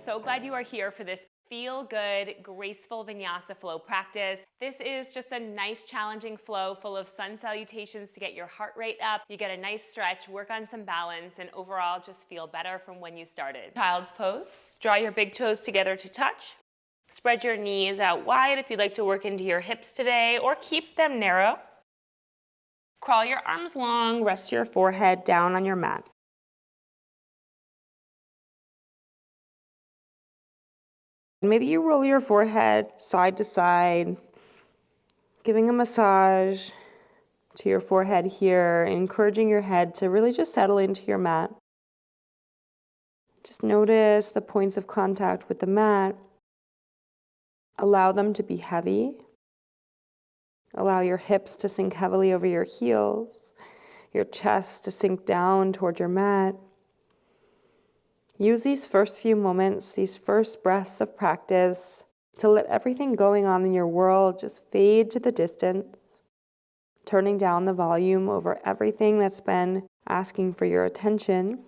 So glad you are here for this feel-good, graceful Vinyasa flow practice. This is just a nice, challenging flow full of sun salutations to get your heart rate up. You get a nice stretch, work on some balance, and overall just feel better from when you started. Child's pose. Draw your big toes together to touch. Spread your knees out wide if you'd like to work into your hips today, or keep them narrow. Crawl your arms long, rest your forehead down on your mat. Maybe you roll your forehead side to side, giving a massage to your forehead here, encouraging your head to really just settle into your mat. Just notice the points of contact with the mat. Allow them to be heavy. Allow your hips to sink heavily over your heels, your chest to sink down toward your mat. Use these first few moments, these first breaths of practice, to let everything going on in your world just fade to the distance, turning down the volume over everything that's been asking for your attention,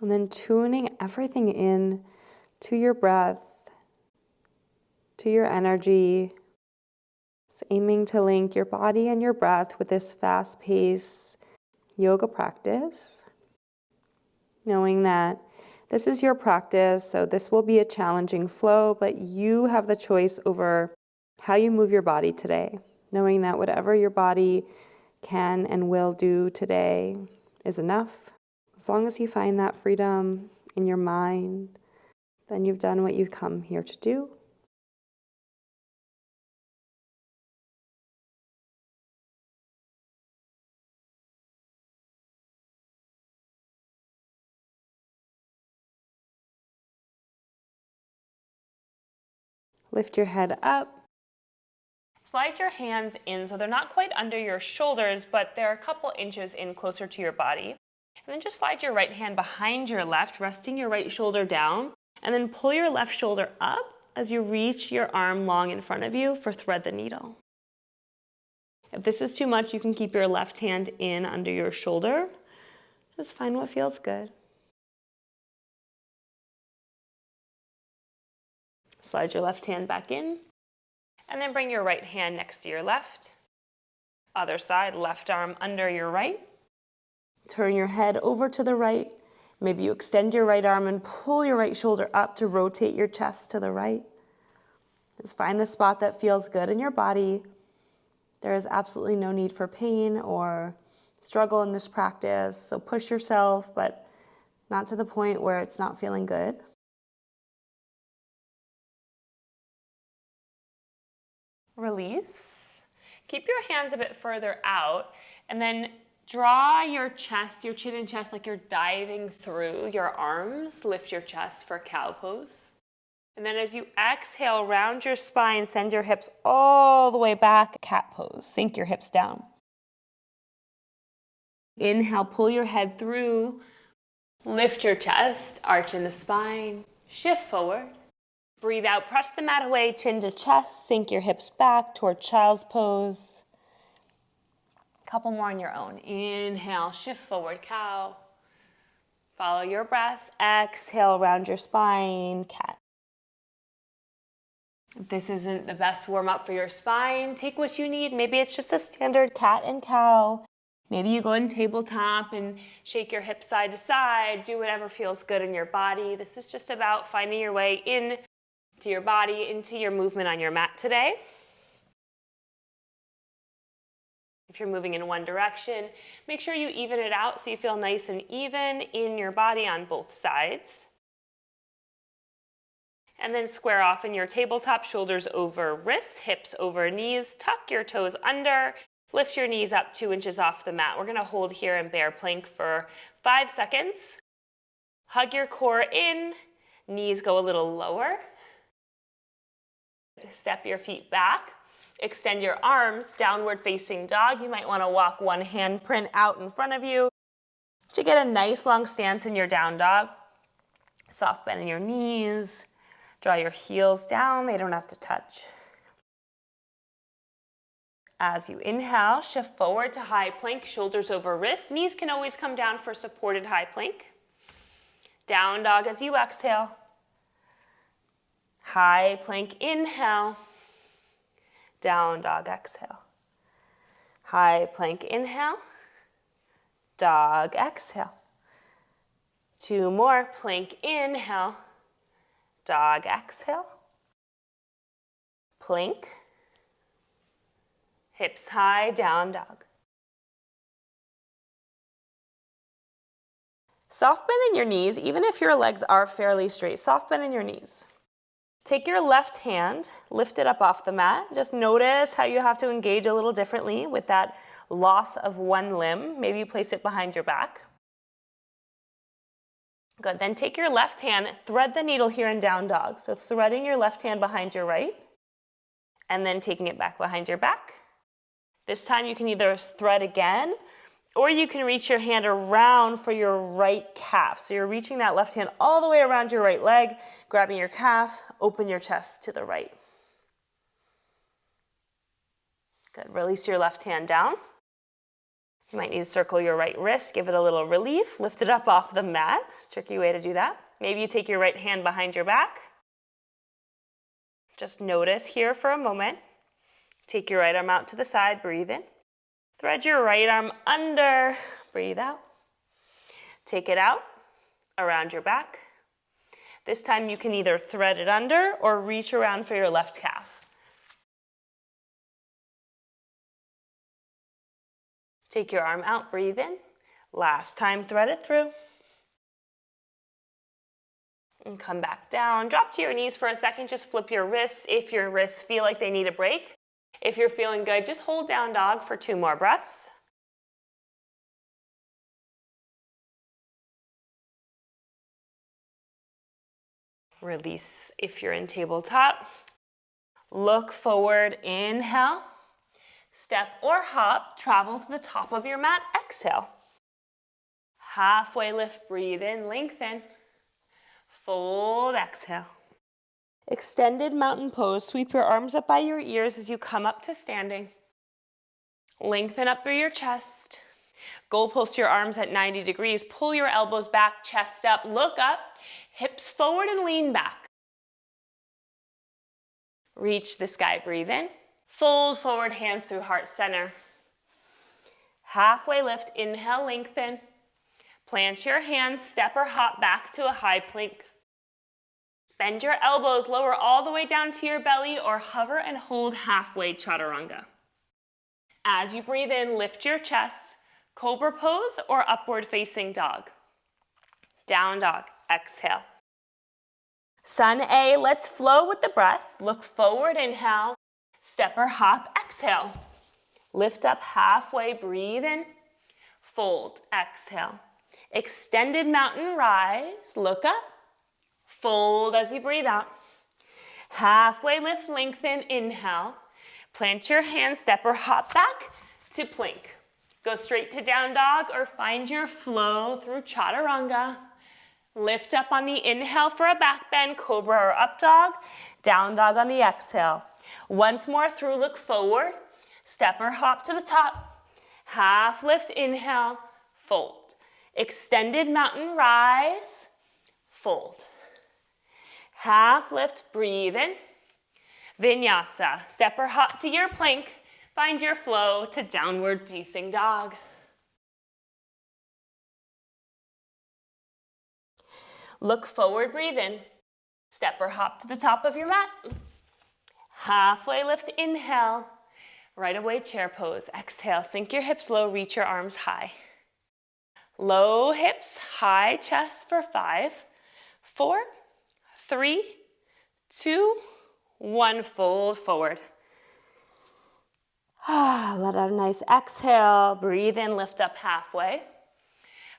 and then tuning everything in to your breath, to your energy, so aiming to link your body and your breath with this fast-paced yoga practice, knowing that this is your practice, so this will be a challenging flow, but you have the choice over how you move your body today, knowing that whatever your body can and will do today is enough. As long as you find that freedom in your mind, then you've done what you've come here to do. Lift your head up. Slide your hands in so they're not quite under your shoulders, but they're a couple inches in closer to your body. And then just slide your right hand behind your left, resting your right shoulder down, and then pull your left shoulder up as you reach your arm long in front of you for thread the needle. If this is too much, you can keep your left hand in under your shoulder. Just find what feels good. Slide your left hand back in, and then bring your right hand next to your left. Other side, left arm under your right. Turn your head over to the right. Maybe you extend your right arm and pull your right shoulder up to rotate your chest to the right. Just find the spot that feels good in your body. There is absolutely no need for pain or struggle in this practice, so push yourself, but not to the point where it's not feeling good. Release. Keep your hands a bit further out, and then draw your chest, your chin and chest, like you're diving through your arms. Lift your chest for cow pose. And then as you exhale, round your spine, send your hips all the way back, cat pose. Sink your hips down. Inhale, pull your head through. Lift your chest, arch in the spine, shift forward. Breathe out, press the mat away, chin to chest, sink your hips back toward child's pose. Couple more on your own. Inhale, shift forward, cow. Follow your breath. Exhale, round your spine, cat. If this isn't the best warm-up for your spine, take what you need. Maybe it's just a standard cat and cow. Maybe you go in tabletop and shake your hips side to side. Do whatever feels good in your body. This is just about finding your way in to your body, into your movement on your mat today. If you're moving in one direction, make sure you even it out so you feel nice and even in your body on both sides. And then square off in your tabletop, shoulders over wrists, hips over knees. Tuck your toes under. Lift your knees up 2 inches off the mat. We're going to hold here in bear plank for 5 seconds. Hug your core in. Knees go a little lower. Step your feet back. Extend your arms, downward facing dog. You might want to walk one handprint out in front of you to get a nice long stance in your down dog. Soft bend in your knees. Draw your heels down. They don't have to touch. As you inhale, shift forward to high plank, shoulders over wrists. Knees can always come down for supported high plank. Down dog as you exhale. High plank, inhale. Down dog, exhale. High plank, inhale. Dog, exhale. 2 more, plank, inhale. Dog, exhale. Plank. Hips high, down dog. Soft bend in your knees, even if your legs are fairly straight. Soft bend in your knees. Take your left hand, lift it up off the mat. Just notice how you have to engage a little differently with that loss of one limb. Maybe you place it behind your back. Good, then take your left hand, thread the needle here in down dog. So threading your left hand behind your right, and then taking it back behind your back. This time you can either thread again, or you can reach your hand around for your right calf. So you're reaching that left hand all the way around your right leg, grabbing your calf, open your chest to the right. Good, release your left hand down. You might need to circle your right wrist, give it a little relief, lift it up off the mat. Tricky way to do that. Maybe you take your right hand behind your back. Just notice here for a moment. Take your right arm out to the side, breathe in. Thread your right arm under, breathe out. Take it out, around your back. This time you can either thread it under or reach around for your left calf. Take your arm out, breathe in. Last time, thread it through. And come back down. Drop to your knees for a second. Just flip your wrists if your wrists feel like they need a break. If you're feeling good, just hold down dog for 2 more breaths. Release if you're in tabletop. Look forward, inhale. Step or hop, travel to the top of your mat, exhale. Halfway lift, breathe in, lengthen. Fold, exhale. Extended mountain pose, sweep your arms up by your ears as you come up to standing. Lengthen up through your chest. Goalpost your arms at 90 degrees. Pull your elbows back, chest up, look up, hips forward and lean back. Reach the sky, breathe in. Fold forward, hands through heart center. Halfway lift, inhale, lengthen. Plant your hands, step or hop back to a high plank. Bend your elbows, lower all the way down to your belly or hover and hold halfway chaturanga. As you breathe in, lift your chest, cobra pose or upward facing dog. Down dog, exhale. Sun A, let's flow with the breath. Look forward, inhale. Step or hop, exhale. Lift up halfway, breathe in. Fold, exhale. Extended mountain rise, look up. Fold as you breathe out. Halfway lift, lengthen, inhale. Plant your hands, step or hop back to plank. Go straight to down dog or find your flow through chaturanga. Lift up on the inhale for a back bend, cobra or up dog. Down dog on the exhale. Once more through, look forward. Step or hop to the top. Half lift, inhale, fold. Extended mountain rise, fold. Half lift, breathe in. Vinyasa, step or hop to your plank. Find your flow to downward facing dog. Look forward, breathe in. Step or hop to the top of your mat. Halfway lift, inhale. Right away, chair pose. Exhale, sink your hips low, reach your arms high. Low hips, high chest for 5, 4, 3, 2, 1. Fold forward. Let out a nice exhale. Breathe in, lift up halfway.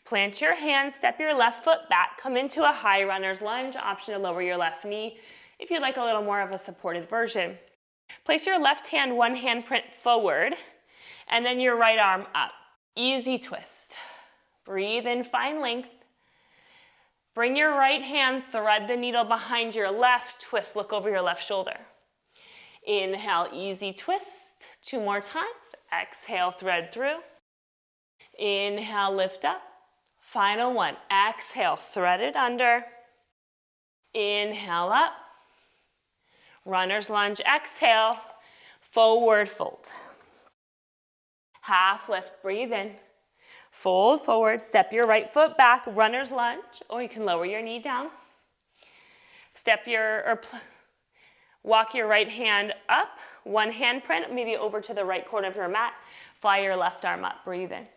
Plant your hands, step your left foot back, come into a high runner's lunge. Option to lower your left knee if you'd like a little more of a supported version. Place your left hand, one handprint forward, and then your right arm up. Easy twist. Breathe in, find length. Bring your right hand, thread the needle behind your left, twist, look over your left shoulder. Inhale, easy twist. 2 more times. Exhale, thread through. Inhale, lift up. Final one. Exhale, thread it under. Inhale up. Runner's lunge, exhale, forward fold. Half lift, breathe in. Fold forward, step your right foot back, runner's lunge, or you can lower your knee down. Walk your right hand up, one hand print, maybe over to the right corner of your mat. Fly your left arm up, breathe in.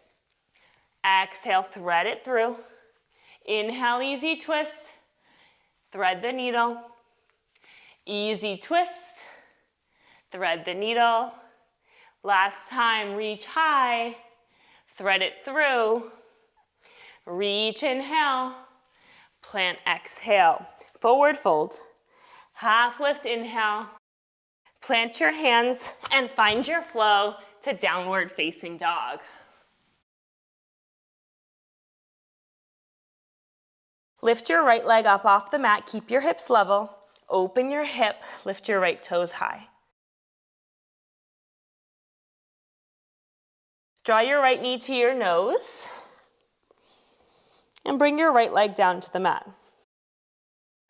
Exhale, thread it through. Inhale, easy twist. Thread the needle. Easy twist. Thread the needle. Last time, reach high. Thread it through. Reach, inhale. Plant, exhale. Forward fold. Half lift, inhale. Plant your hands and find your flow to downward facing dog. Lift your right leg up off the mat. Keep your hips level. Open your hip. Lift your right toes high. Draw your right knee to your nose. And bring your right leg down to the mat.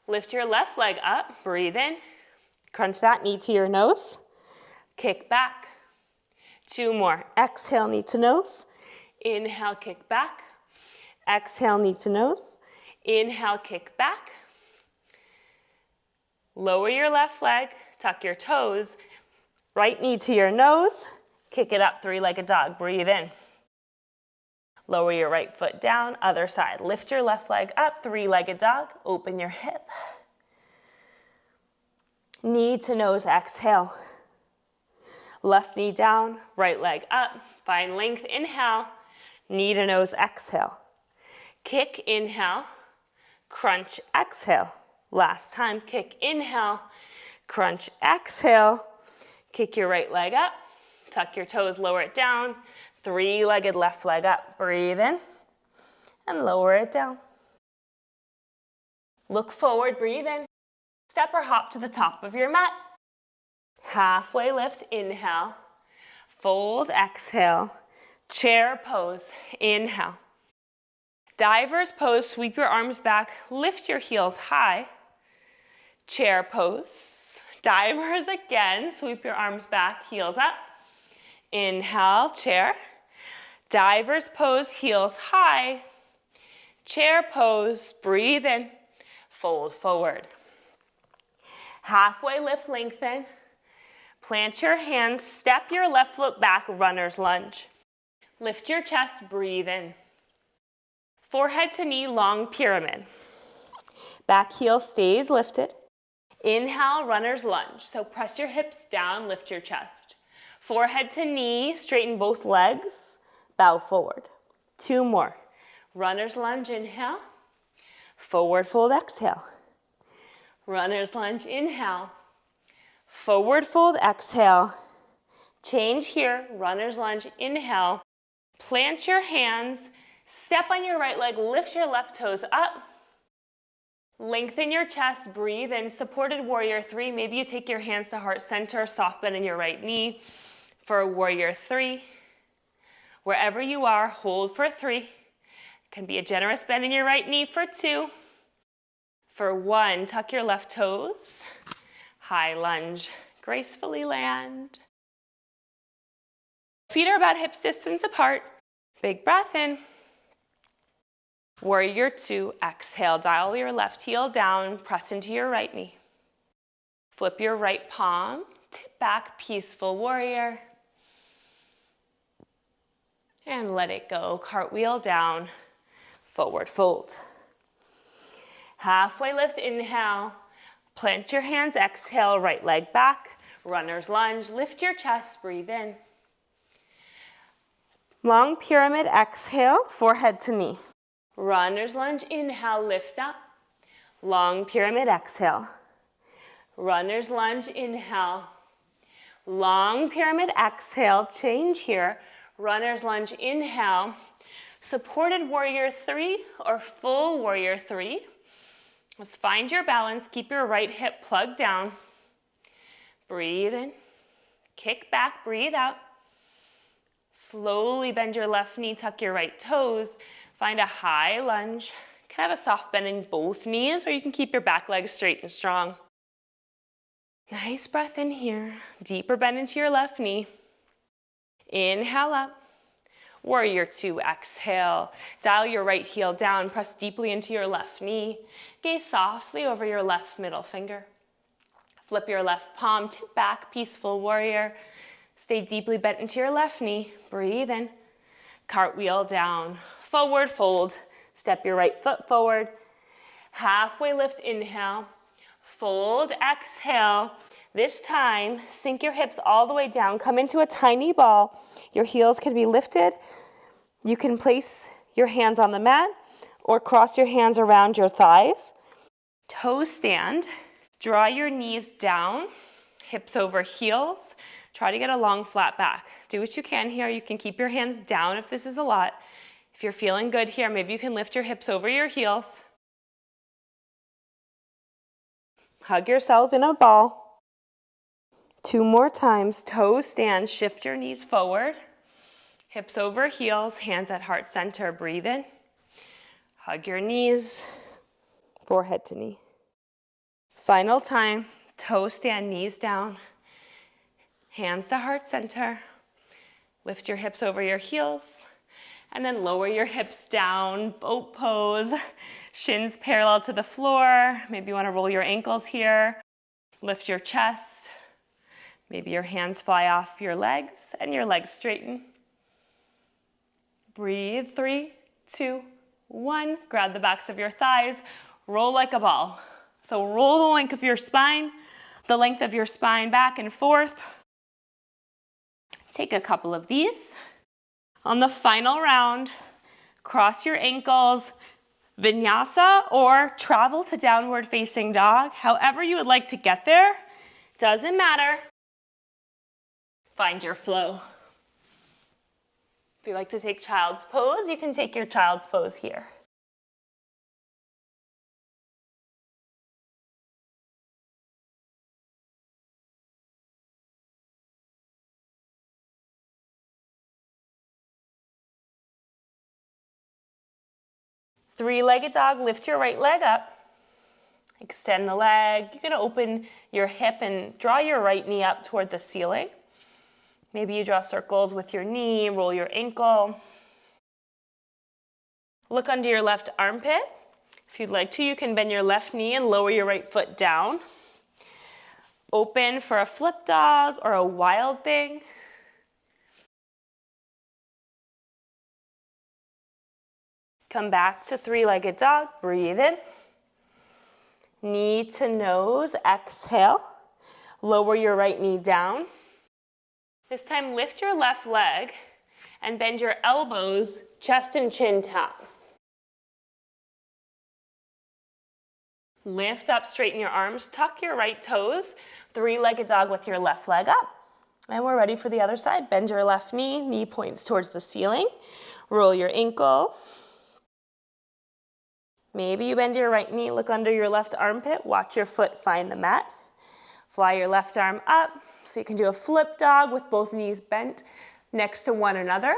Lift your left leg up. Breathe in. Crunch that knee to your nose. Kick back. 2 more. Exhale, knee to nose. Inhale, kick back. Exhale, knee to nose. Inhale, kick back. Lower your left leg. Tuck your toes. Right knee to your nose. Kick it up, 3-legged dog. Breathe in. Lower your right foot down. Other side. Lift your left leg up, 3-legged dog. Open your hip. Knee to nose, exhale. Left knee down, right leg up. Find length, inhale. Knee to nose, exhale. Kick, inhale. Crunch, exhale. Last time, kick, inhale. Crunch, exhale. Kick your right leg up. Tuck your toes, lower it down. 3-legged left leg up. Breathe in and lower it down. Look forward, breathe in. Step or hop to the top of your mat. Halfway lift, inhale. Fold, exhale. Chair pose, inhale. Diver's pose, sweep your arms back, lift your heels high. Chair pose. Divers again, sweep your arms back, heels up. Inhale, chair. Diver's pose, heels high. Chair pose, breathe in. Fold forward. Halfway lift, lengthen. Plant your hands, step your left foot back, runner's lunge. Lift your chest, breathe in. Forehead to knee, long pyramid. Back heel stays lifted. Inhale, runner's lunge. So press your hips down, lift your chest. Forehead to knee, straighten both legs, bow forward. 2 more. Runner's lunge, inhale. Forward fold, exhale. Runner's lunge, inhale. Forward fold, exhale. Change here, runner's lunge, inhale. Plant your hands, step on your right leg, lift your left toes up. Lengthen your chest, breathe in. Supported warrior 3. Maybe you take your hands to heart center, soft bend in your right knee for warrior 3. Wherever you are, hold for 3. It can be a generous bend in your right knee for 2. For 1, tuck your left toes. High lunge, gracefully land. Feet are about hips distance apart. Big breath in. Warrior 2, exhale, dial your left heel down, press into your right knee. Flip your right palm, tip back, peaceful warrior. And let it go, cartwheel down, forward fold. Halfway lift, inhale. Plant your hands, exhale, right leg back. Runner's lunge, lift your chest, breathe in. Long pyramid, exhale, forehead to knee. Runner's lunge, inhale, lift up. Long pyramid, exhale. Runner's lunge, inhale. Long pyramid, exhale, change here. Runner's lunge, inhale. Supported warrior 3 or full warrior 3. Just find your balance, keep your right hip plugged down. Breathe in, kick back, breathe out. Slowly bend your left knee, tuck your right toes. Find a high lunge. You can have a soft bend in both knees, or you can keep your back leg straight and strong. Nice breath in here. Deeper bend into your left knee. Inhale up. Warrior two, exhale. Dial your right heel down, press deeply into your left knee. Gaze softly over your left middle finger. Flip your left palm, tip back, peaceful warrior. Stay deeply bent into your left knee. Breathe in. Cartwheel down, forward fold. Step your right foot forward. Halfway lift, inhale. Fold, exhale. This time, sink your hips all the way down. Come into a tiny ball. Your heels can be lifted. You can place your hands on the mat or cross your hands around your thighs. Toe stand. Draw your knees down, hips over heels. Try to get a long flat back. Do what you can here. You can keep your hands down if this is a lot. If you're feeling good here, maybe you can lift your hips over your heels. Hug yourself in a ball. 2 more times. Toe stand. Shift your knees forward. Hips over heels, hands at heart center. Breathe in. Hug your knees, forehead to knee. Final time. Toe stand, knees down. Hands to heart center. Lift your hips over your heels. And then lower your hips down, boat pose. Shins parallel to the floor. Maybe you want to roll your ankles here. Lift your chest. Maybe your hands fly off your legs and your legs straighten. Breathe, 3, 2, 1. Grab the backs of your thighs. Roll like a ball. So roll the length of your spine back and forth. Take a couple of these. On the final round, cross your ankles, Vinyasa, or travel to downward facing dog. However you would like to get there, doesn't matter. Find your flow. If you like to take child's pose, you can take your child's pose here. Three-legged dog, lift your right leg up. Extend the leg. You can open your hip and draw your right knee up toward the ceiling. Maybe you draw circles with your knee, roll your ankle. Look under your left armpit. If you'd like to, you can bend your left knee and lower your right foot down. Open for a flip dog or a wild thing. Come back to three-legged dog. Breathe in. Knee to nose, exhale. Lower your right knee down. This time, lift your left leg and bend your elbows, chest and chin tap. Lift up, straighten your arms, tuck your right toes, three-legged dog with your left leg up. And we're ready for the other side. Bend your left knee, knee points towards the ceiling. Roll your ankle. Maybe you bend your right knee, look under your left armpit, watch your foot find the mat. Fly your left arm up, so you can do a flip dog with both knees bent next to one another,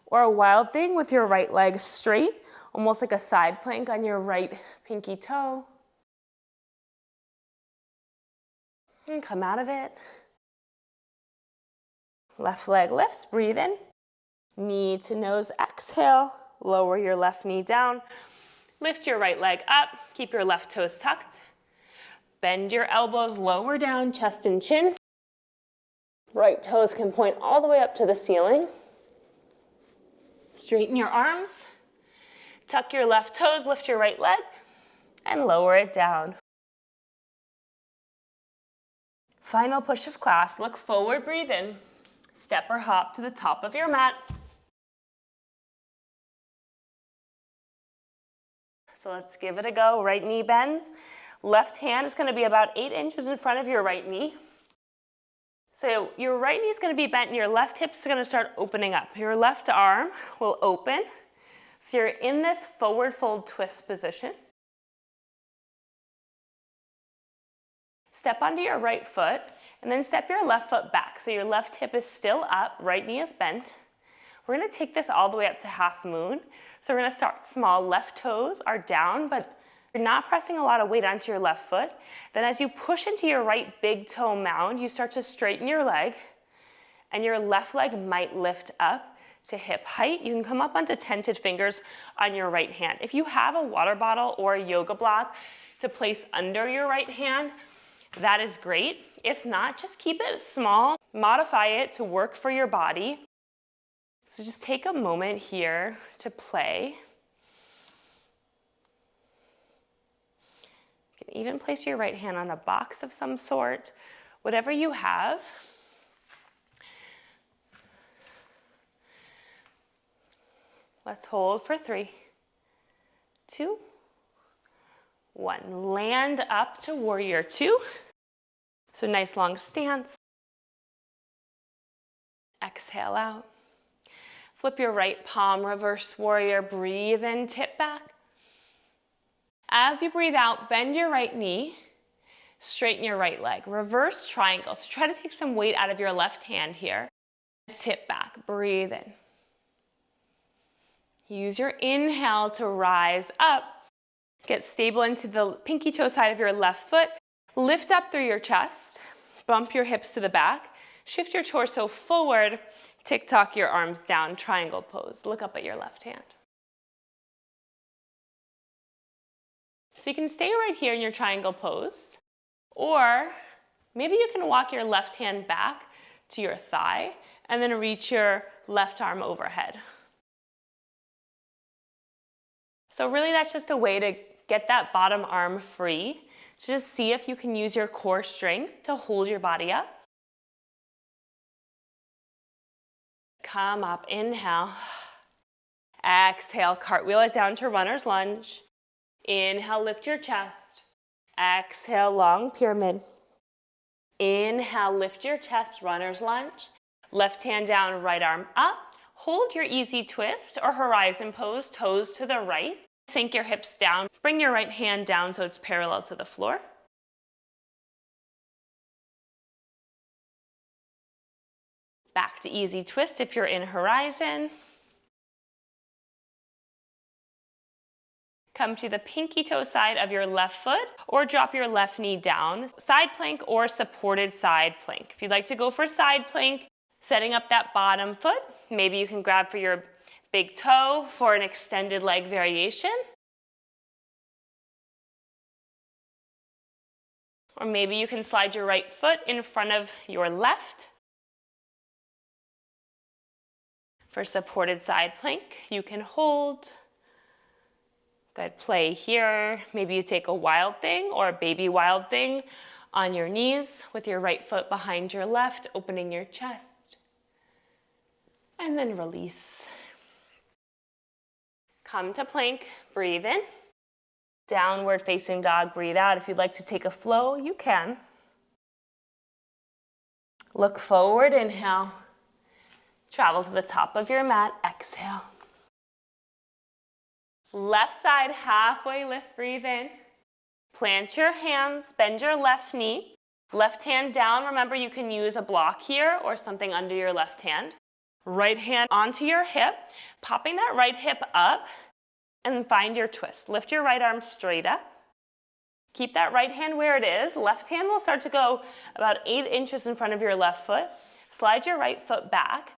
or a wild thing with your right leg straight, almost like a side plank on your right pinky toe. And come out of it. Left leg lifts, breathe in. Knee to nose, exhale. Lower your left knee down. Lift your right leg up, keep your left toes tucked. Bend your elbows, lower down, chest and chin. Right toes can point all the way up to the ceiling. Straighten your arms. Tuck your left toes, lift your right leg, and lower it down. Final push of class. Look forward, breathe in. Step or hop to the top of your mat. So let's give it a go. Right knee bends. Left hand is going to be about 8 inches in front of your right knee. So your right knee is going to be bent and your left hip is going to start opening up. Your left arm will open. So you're in this forward fold twist position. Step onto your right foot and then step your left foot back. So your left hip is still up, right knee is bent. We're going to take this all the way up to half moon. So we're going to start small. Left toes are down, but You're not pressing a lot of weight onto your left foot. Then as you push into your right big toe mound, you start to straighten your leg, and your left leg might lift up to hip height. You can come up onto tented fingers on your right hand. If you have a water bottle or a yoga block to place under your right hand, that is great. If not, just keep it small, modify it to work for your body. So just take a moment here to play. You can even place your right hand on a box of some sort, whatever you have. Let's hold for 3, 2, 1. Land up to warrior 2. So nice long stance. Exhale out. Flip your right palm, reverse warrior. Breathe in, tip back. As you breathe out, bend your right knee. Straighten your right leg. Reverse triangle. So try to take some weight out of your left hand here. Tip back. Breathe in. Use your inhale to rise up. Get stable into the pinky toe side of your left foot. Lift up through your chest. Bump your hips to the back. Shift your torso forward. Tick-tock your arms down. Triangle pose. Look up at your left hand. So you can stay right here in your triangle pose. Or maybe you can walk your left hand back to your thigh and then reach your left arm overhead. So really that's just a way to get that bottom arm free. So just see if you can use your core strength to hold your body up. Come up, inhale. Exhale, cartwheel it down to runner's lunge. Inhale, lift your chest. Exhale, long pyramid. Inhale, lift your chest, runner's lunge. Left hand down, right arm up. Hold your easy twist or horizon pose, toes to the right. Sink your hips down. Bring your right hand down so it's parallel to the floor. Back to easy twist if you're in horizon. Come to the pinky toe side of your left foot or drop your left knee down. Side plank or supported side plank. If you'd like to go for side plank, setting up that bottom foot, maybe you can grab for your big toe for an extended leg variation. Or maybe you can slide your right foot in front of your left. For supported side plank, you can hold. Good, play here. Maybe you take a wild thing or a baby wild thing on your knees with your right foot behind your left, opening your chest. And then release. Come to plank, breathe in. Downward facing dog, breathe out. If you'd like to take a flow, you can. Look forward, inhale. Travel to the top of your mat, exhale. Left side, halfway lift, breathe in. Plant your hands, bend your left knee. Left hand down, remember you can use a block here or something under your left hand. Right hand onto your hip, popping that right hip up. And find your twist. Lift your right arm straight up. Keep that right hand where it is. Left hand will start to go about 8 inches in front of your left foot. Slide your right foot back.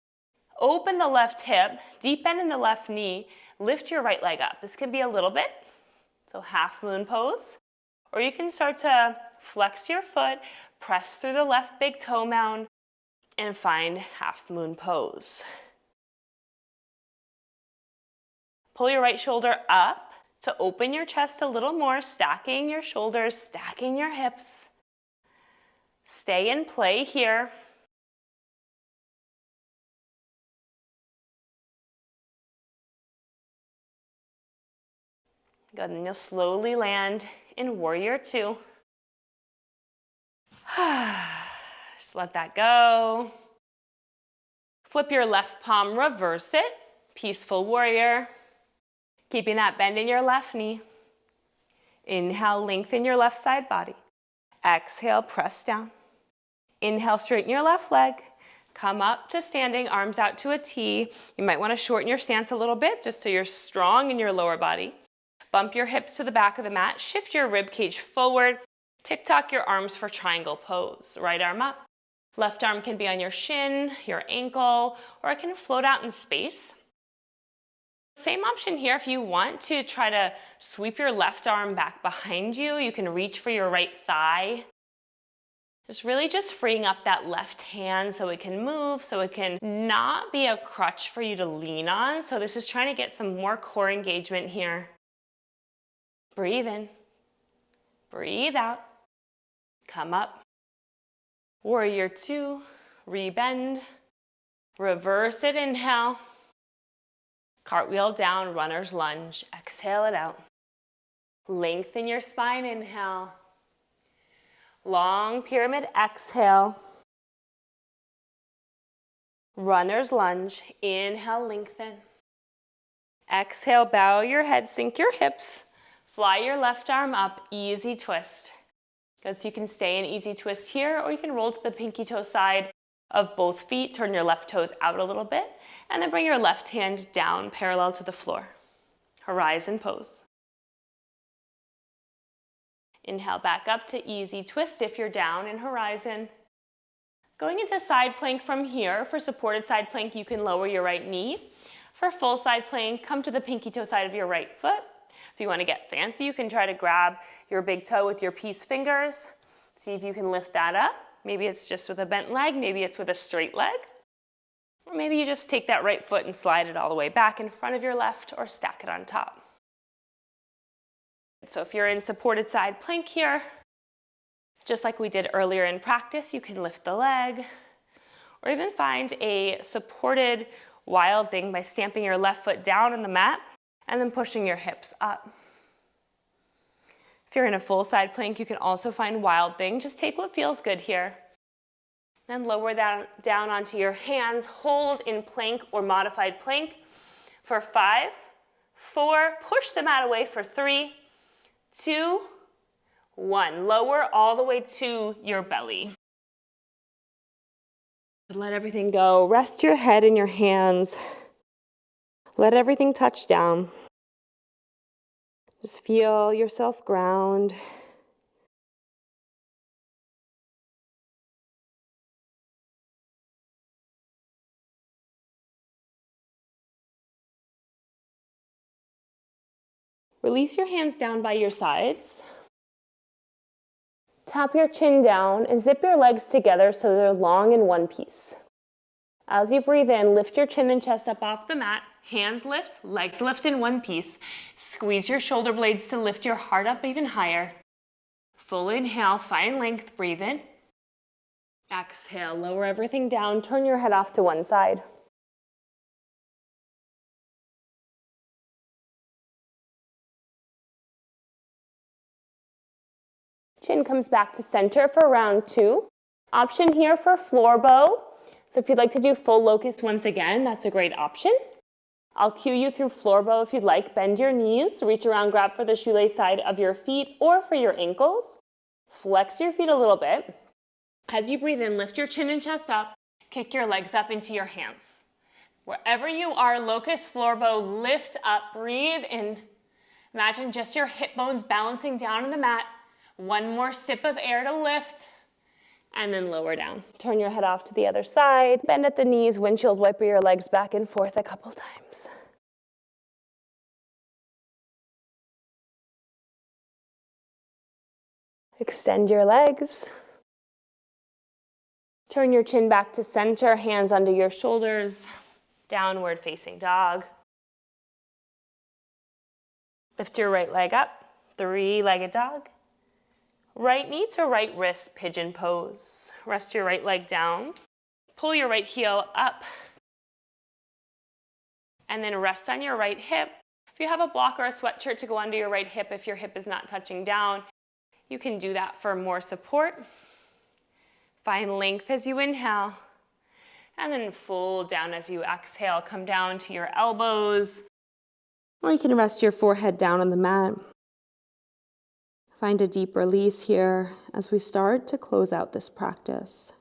Open the left hip, deep bend in the left knee. Lift your right leg up. This can be a little bit, so half moon pose. Or you can start to flex your foot, press through the left big toe mound, and find half moon pose. Pull your right shoulder up to open your chest a little more, stacking your shoulders, stacking your hips. Stay in play here. Good, and you'll slowly land in warrior 2. Just let that go. Flip your left palm, reverse it. Peaceful warrior. Keeping that bend in your left knee. Inhale, lengthen your left side body. Exhale, press down. Inhale, straighten your left leg. Come up to standing, arms out to a T. You might want to shorten your stance a little bit just so you're strong in your lower body. Bump your hips to the back of the mat, shift your rib cage forward, tick-tock your arms for triangle pose. Right arm up, left arm can be on your shin, your ankle, or it can float out in space. Same option here if you want to try to sweep your left arm back behind you. You can reach for your right thigh. It's really just freeing up that left hand so it can move, so it can not be a crutch for you to lean on. So this is trying to get some more core engagement here. Breathe in, breathe out, come up. Warrior two, rebend, reverse it, inhale. Cartwheel down, runner's lunge, exhale it out. Lengthen your spine, inhale. Long pyramid, exhale. Runner's lunge, inhale, lengthen. Exhale, bow your head, sink your hips. Fly your left arm up, easy twist. Good, so you can stay in easy twist here, or you can roll to the pinky toe side of both feet, turn your left toes out a little bit, and then bring your left hand down parallel to the floor. Horizon pose. Inhale back up to easy twist if you're down in horizon. Going into side plank from here. For supported side plank, you can lower your right knee. For full side plank, come to the pinky toe side of your right foot. If you want to get fancy, you can try to grab your big toe with your peace fingers. See if you can lift that up. Maybe it's just with a bent leg, maybe it's with a straight leg. Or maybe you just take that right foot and slide it all the way back in front of your left or stack it on top. So if you're in supported side plank here, just like we did earlier in practice, you can lift the leg or even find a supported wild thing by stamping your left foot down on the mat and then pushing your hips up. If you're in a full side plank, you can also find wild thing. Just take what feels good here. Then lower that down onto your hands. Hold in plank or modified plank for 5, 4. Push the mat away for 3, 2, 1. Lower all the way to your belly. Let everything go. Rest your head in your hands. Let everything touch down. Just feel yourself ground. Release your hands down by your sides. Tap your chin down and zip your legs together so they're long in one piece. As you breathe in, lift your chin and chest up off the mat. Hands lift, legs lift in one piece. Squeeze your shoulder blades to lift your heart up even higher. Full inhale, find length, breathe in. Exhale, lower everything down, turn your head off to one side. Chin comes back to center for round 2. Option here for floor bow. So if you'd like to do full locust once again, that's a great option. I'll cue you through floor bow if you'd like. Bend your knees, reach around, grab for the shoelace side of your feet or for your ankles. Flex your feet a little bit. As you breathe in, lift your chin and chest up. Kick your legs up into your hands. Wherever you are, locust, floor bow, lift up, breathe in. Imagine just your hip bones balancing down on the mat. One more sip of air to lift, and then lower down. Turn your head off to the other side. Bend at the knees, windshield wiper your legs back and forth a couple times. Extend your legs. Turn your chin back to center, hands under your shoulders, downward facing dog. Lift your right leg up, 3-legged dog. Right knee to right wrist, pigeon pose. Rest your right leg down. Pull your right heel up. And then rest on your right hip. If you have a block or a sweatshirt to go under your right hip, if your hip is not touching down, you can do that for more support. Find length as you inhale. And then fold down as you exhale. Come down to your elbows. Or you can rest your forehead down on the mat. Find a deep release here as we start to close out this practice.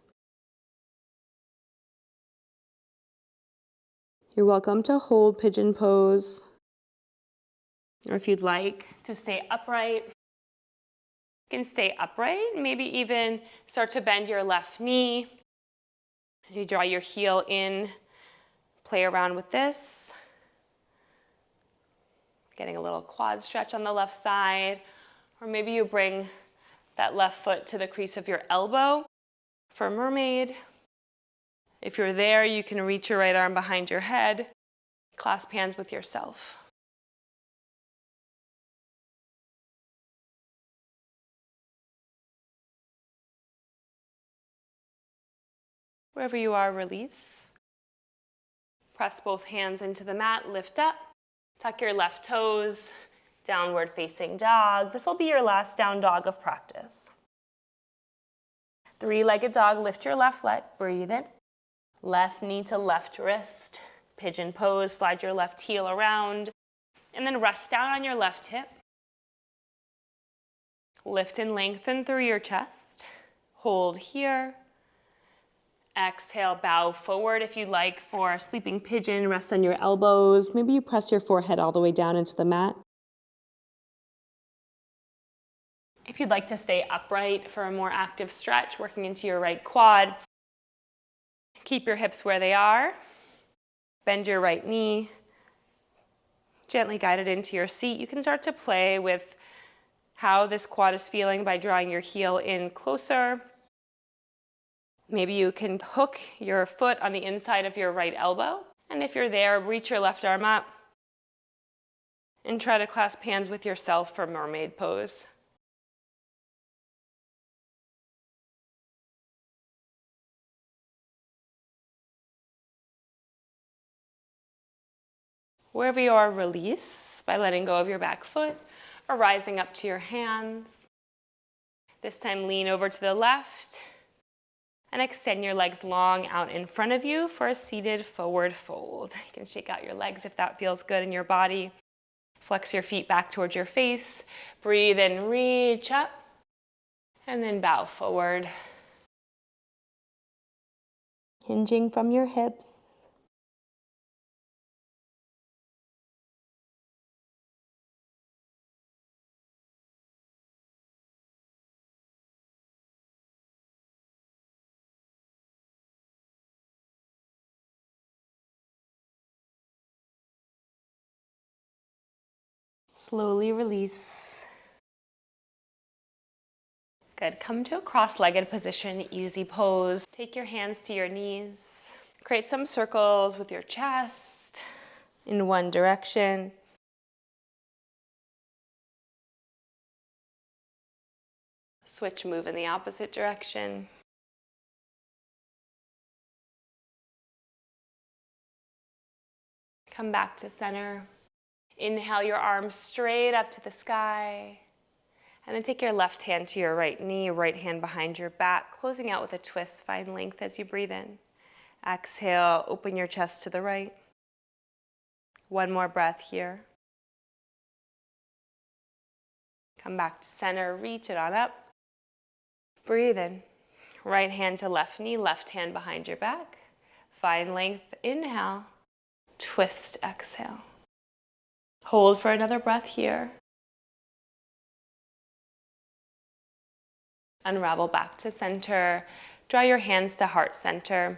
You're welcome to hold pigeon pose. Or if you'd like to stay upright, you can stay upright. Maybe even start to bend your left knee. You draw your heel in, play around with this. Getting a little quad stretch on the left side. Or maybe you bring that left foot to the crease of your elbow for mermaid. If you're there, you can reach your right arm behind your head, clasp hands with yourself. Wherever you are, release. Press both hands into the mat, lift up. Tuck your left toes, downward facing dog. This will be your last down dog of practice. Three-legged dog, lift your left leg, breathe in. Left knee to left wrist, pigeon pose, slide your left heel around, and then rest down on your left hip. Lift and lengthen through your chest. Hold here. Exhale, bow forward if you'd like for sleeping pigeon. Rest on your elbows. Maybe you press your forehead all the way down into the mat. If you'd like to stay upright for a more active stretch, working into your right quad, keep your hips where they are. Bend your right knee. Gently guide it into your seat. You can start to play with how this quad is feeling by drawing your heel in closer. Maybe you can hook your foot on the inside of your right elbow. And if you're there, reach your left arm up and try to clasp hands with yourself for mermaid pose. Wherever you are, release by letting go of your back foot or rising up to your hands. This time, lean over to the left and extend your legs long out in front of you for a seated forward fold. You can shake out your legs if that feels good in your body. Flex your feet back towards your face. Breathe in, reach up, and then bow forward. Hinging from your hips. Slowly release. Good. Come to a cross-legged position, easy pose. Take your hands to your knees. Create some circles with your chest in one direction. Switch, move in the opposite direction. Come back to center. Inhale your arms straight up to the sky. And then take your left hand to your right knee, right hand behind your back, closing out with a twist. Find length as you breathe in. Exhale, open your chest to the right. One more breath here. Come back to center, reach it on up. Breathe in. Right hand to left knee, left hand behind your back. Find length, inhale. Twist, exhale. Hold for another breath here. Unravel back to center. Draw your hands to heart center.